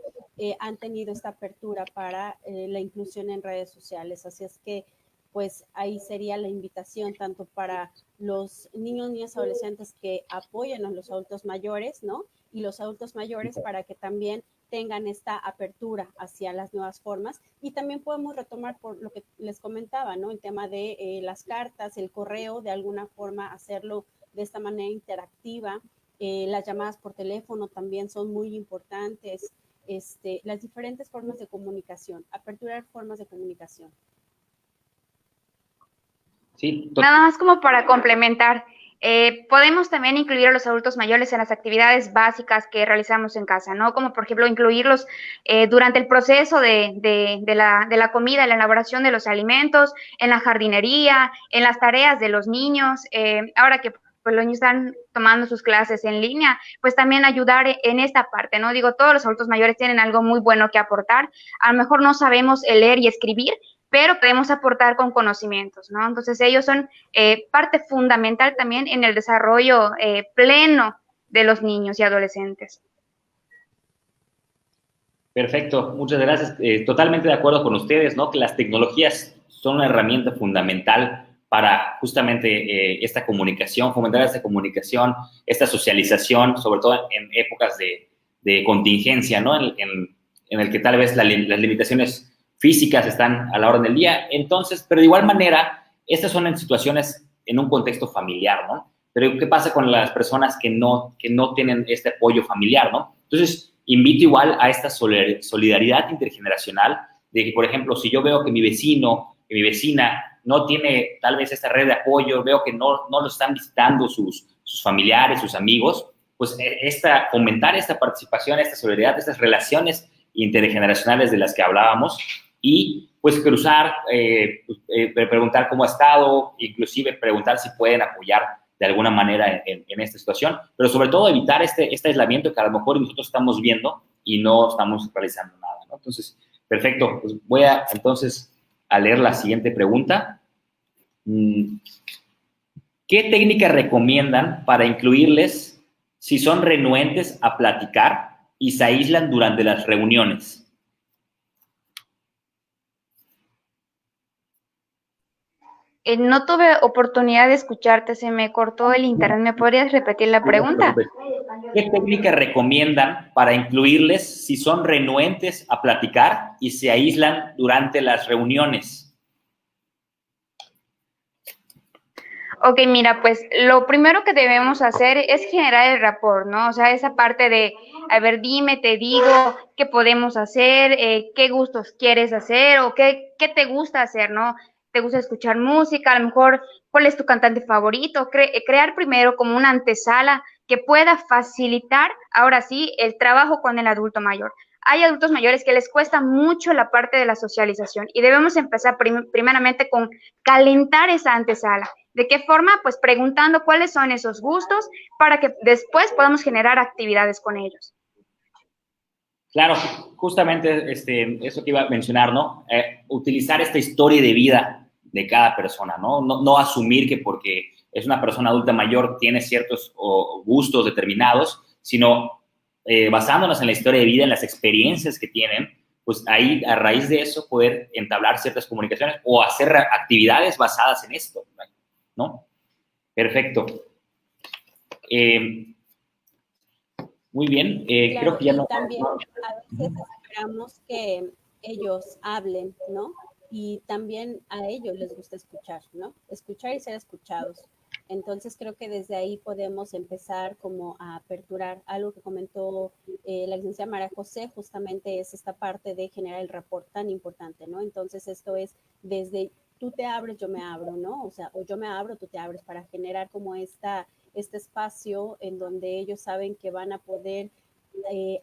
han tenido esta apertura para la inclusión en redes sociales. Así es que pues ahí sería la invitación tanto para los niños, niñas, adolescentes que apoyan a los adultos mayores, ¿no? Y los adultos mayores para que también tengan esta apertura hacia las nuevas formas. Y también podemos retomar por lo que les comentaba, ¿no? El tema de las cartas, el correo, de alguna forma hacerlo de esta manera interactiva. Las llamadas por teléfono también son muy importantes. Las diferentes formas de comunicación, aperturar formas de comunicación. Sí, Nada más como para complementar, podemos también incluir a los adultos mayores en las actividades básicas que realizamos en casa, ¿no? Como por ejemplo incluirlos durante el proceso de la comida, en la elaboración de los alimentos, en la jardinería, en las tareas de los niños. Ahora que pues, los niños están tomando sus clases en línea, pues también ayudar en esta parte, ¿no? Digo, todos los adultos mayores tienen algo muy bueno que aportar. A lo mejor no sabemos leer y escribir, pero podemos aportar con conocimientos, ¿no? Entonces ellos son parte fundamental también en el desarrollo pleno de los niños y adolescentes. perfecto, muchas gracias. Totalmente de acuerdo con ustedes, ¿no? Que las tecnologías son una herramienta fundamental para justamente esta comunicación, fomentar esta comunicación, esta socialización, sobre todo en épocas de contingencia, ¿no? En el que tal vez las limitaciones físicas están a la orden del día. Entonces, pero de igual manera, estas son en situaciones en un contexto familiar, ¿no? Pero ¿qué pasa con las personas que no tienen este apoyo familiar, ¿no? Entonces, invito igual a esta solidaridad intergeneracional de que, por ejemplo, si yo veo que mi vecino, que mi vecina no tiene tal vez esta red de apoyo, veo que no lo están visitando sus familiares, sus amigos, pues fomentar esta participación, esta solidaridad, estas relaciones intergeneracionales de las que hablábamos y pues cruzar, preguntar cómo ha estado, inclusive preguntar si pueden apoyar de alguna manera en esta situación, pero sobre todo evitar este aislamiento que a lo mejor nosotros estamos viendo y no estamos realizando nada, ¿no? Entonces, perfecto, pues voy a entonces a leer la siguiente pregunta. ¿Qué técnica recomiendan para incluirles si son renuentes a platicar y se aíslan durante las reuniones? No tuve oportunidad de escucharte, se me cortó el internet. ¿Me podrías repetir la pregunta? ¿Qué técnica recomiendan para incluirles si son renuentes a platicar y se aíslan durante las reuniones? Ok, mira, pues lo primero que debemos hacer es generar el rapport, ¿no? O sea, esa parte de, a ver, dime, te digo, qué podemos hacer, qué gustos quieres hacer o qué te gusta hacer, ¿no? ¿Te gusta escuchar música? A lo mejor, ¿cuál es tu cantante favorito? Crear primero como una antesala que pueda facilitar, ahora sí, el trabajo con el adulto mayor. Hay adultos mayores que les cuesta mucho la parte de la socialización y debemos empezar primeramente con calentar esa antesala. ¿De qué forma? Pues preguntando cuáles son esos gustos para que después podamos generar actividades con ellos. Claro, justamente eso que iba a mencionar, ¿no? Utilizar esta historia de vida de cada persona, ¿no? No asumir que porque es una persona adulta mayor tiene ciertos gustos determinados, sino basándonos en la historia de vida, en las experiencias que tienen, pues ahí a raíz de eso poder entablar ciertas comunicaciones o hacer actividades basadas en esto, ¿no? Perfecto. Muy bien, Claro, creo que ya y no... también a veces esperamos que ellos hablen, ¿no? Y también a ellos les gusta escuchar, ¿no? Escuchar y ser escuchados. Entonces creo que desde ahí podemos empezar como a aperturar algo que comentó la licenciada María José, justamente es esta parte de generar el rapport tan importante, ¿no? Entonces esto es desde tú te abres, yo me abro, ¿no? O sea, o yo me abro, tú te abres para generar como este espacio en donde ellos saben que van a poder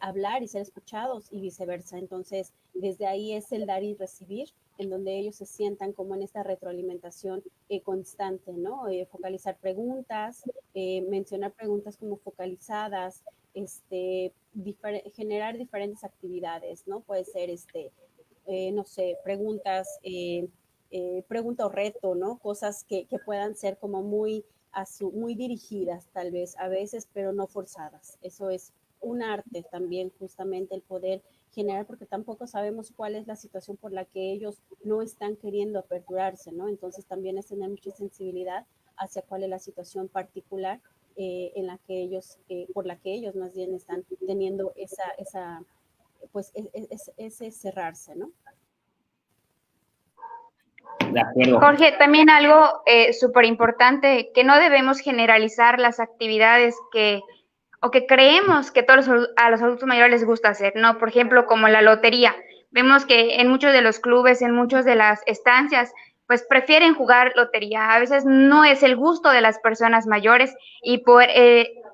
hablar y ser escuchados y viceversa. Entonces, desde ahí es el dar y recibir, en donde ellos se sientan como en esta retroalimentación constante, ¿no? Focalizar preguntas, mencionar preguntas como focalizadas, generar diferentes actividades, ¿no? Puede ser, no sé, preguntas, pregunta o reto, ¿no? Cosas que puedan ser como muy dirigidas tal vez a veces, pero no forzadas. Eso es un arte también, justamente el poder general, porque tampoco sabemos cuál es la situación por la que ellos no están queriendo aperturarse, ¿no? Entonces también es tener mucha sensibilidad hacia cuál es la situación particular en la que ellos, por la que ellos más bien están teniendo pues ese cerrarse, ¿no? De acuerdo. Jorge, también algo súper importante, que no debemos generalizar las actividades o que creemos que a los adultos mayores les gusta hacer, ¿no? Por ejemplo, como la lotería. Vemos que en muchos de los clubes, en muchas de las estancias, pues prefieren jugar lotería. A veces no es el gusto de las personas mayores y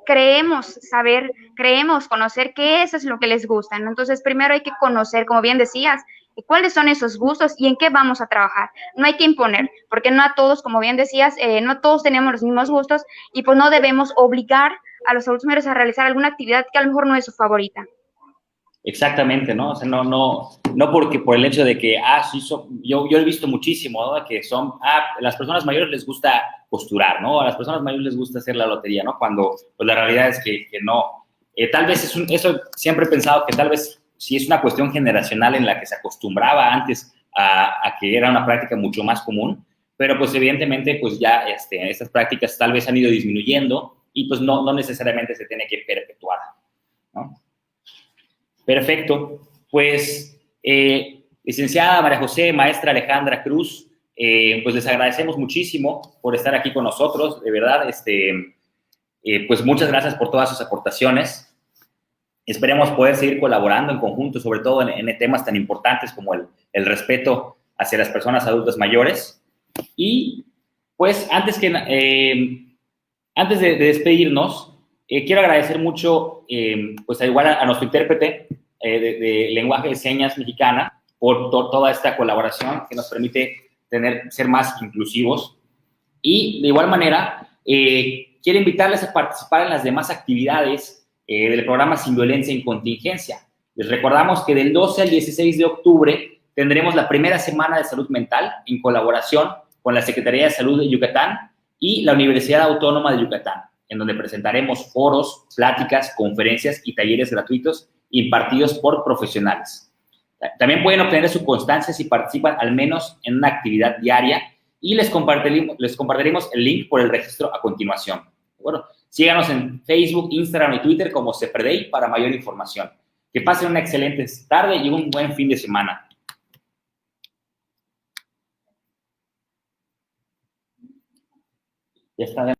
creemos conocer que eso es lo que les gusta, ¿no? Entonces, primero hay que conocer, como bien decías, cuáles son esos gustos y en qué vamos a trabajar. No hay que imponer, porque no a todos, como bien decías, no todos tenemos los mismos gustos y pues no debemos obligar a los adultos mayores a realizar alguna actividad que a lo mejor no es su favorita. Exactamente, ¿no? O sea, no porque por el hecho de que, sí, yo he visto muchísimo, ¿no? Que las personas mayores les gusta costurar, ¿no? A las personas mayores les gusta hacer la lotería, ¿no? Cuando, pues la realidad es que no. Tal vez eso siempre he pensado que tal vez sí es una cuestión generacional en la que se acostumbraba antes a que era una práctica mucho más común, pero pues evidentemente pues ya estas prácticas tal vez han ido disminuyendo y pues no necesariamente se tiene que perpetuar, ¿no? Perfecto. Pues, licenciada María José, maestra Alejandra Cruz, pues les agradecemos muchísimo por estar aquí con nosotros, de verdad, pues muchas gracias por todas sus aportaciones. Esperemos poder seguir colaborando en conjunto, sobre todo en temas tan importantes como el respeto hacia las personas adultas mayores. Y, pues, antes de despedirnos, quiero agradecer mucho, pues igual a nuestro intérprete de lenguaje de señas mexicana por toda esta colaboración que nos permite ser más inclusivos. Y de igual manera, quiero invitarles a participar en las demás actividades del programa Sin Violencia en Contingencia. Les recordamos que del 12 al 16 de octubre tendremos la primera semana de salud mental en colaboración con la Secretaría de Salud de Yucatán y la Universidad Autónoma de Yucatán, en donde presentaremos foros, pláticas, conferencias y talleres gratuitos impartidos por profesionales. También pueden obtener su constancia si participan al menos en una actividad diaria y les compartiremos el link por el registro a continuación. Bueno, síganos en Facebook, Instagram y Twitter como CEPREDEI para mayor información. Que pasen una excelente tarde y un buen fin de semana. Ya está.